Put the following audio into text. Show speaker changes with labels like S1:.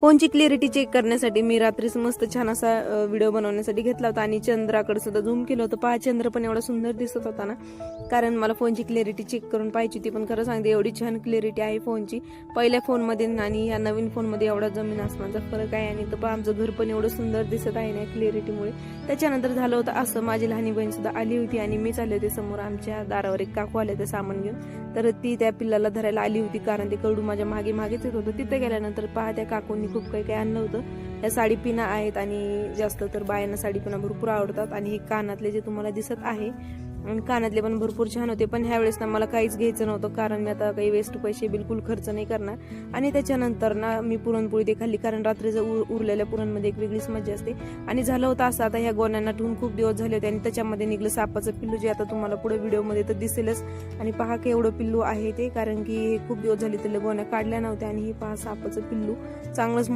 S1: फोनची clarity check करण्यासाठी मी रात्रीच मस्त छान असा व्हिडिओ बनवण्यासाठी घेतला होता आणि चंद्राकडे सुद्धा झूम केलं होतं. पहा, चंद्र पण एवढा सुंदर दिसत होता ना, कारण मला फोनची क्लिअरिटी चेक करून पाहिजे होती. पण खरं सांगते, एवढी छान क्लिअरिटी आहे फोनची. पहिल्या फोनमध्ये आणि या नवीन फोनमध्ये एवढा जमीन आसमानचा फरक आहे. आणि तर पहा, आमचं घर पण एवढं सुंदर दिसत आहे ना क्लिअरिटीमुळे. त्याच्यानंतर झालं होतं असं, माझी लहानी बहीण सुद्धा आली होती आणि मी चालले होते समोर. आमच्या दारावर एक काकू आले ते सामान घेऊन, तर ती त्या पिल्लाला धरायला आली होती, कारण ते कडू माझ्या मागे मागेच येत होतं. तिथे गेल्यानंतर पहा, त्या काकूंनी खूप काही काही आणलं होतं. या साडी पिना आहेत आणि जास्त तर बायांना साडी पिना भरपूर आवडतात. आणि हे कानातले जे तुम्हाला दिसत आहे, आणि कानातले पण भरपूर छान होते. पण ह्यावेळेस ना मला काहीच घ्यायचं नव्हतं, कारण मी आता काही वेस्ट पैसे बिलकुल खर्च नाही करणार. आणि त्याच्यानंतर ना मी पुरणपोळी ते खाल्ली, कारण रात्रीचं उरलेल्या पुरणमध्ये एक वेगळीच मजा असते. आणि झालं होतं असं, आता ह्या गोण्यांना ठेवून खूप दिवस झाले होते आणि त्याच्यामध्ये निघलं सापाचं पिल्लू, जे आता तुम्हाला पुढे व्हिडिओमध्ये तर दिसेलच. आणि पहा की एवढं पिल्लू आहे ते, कारण की हे खूप दिवस झाले त्याला गोण्या काढल्या नव्हत्या. आणि हे पहा, सापाचं पिल्लू चांगलंच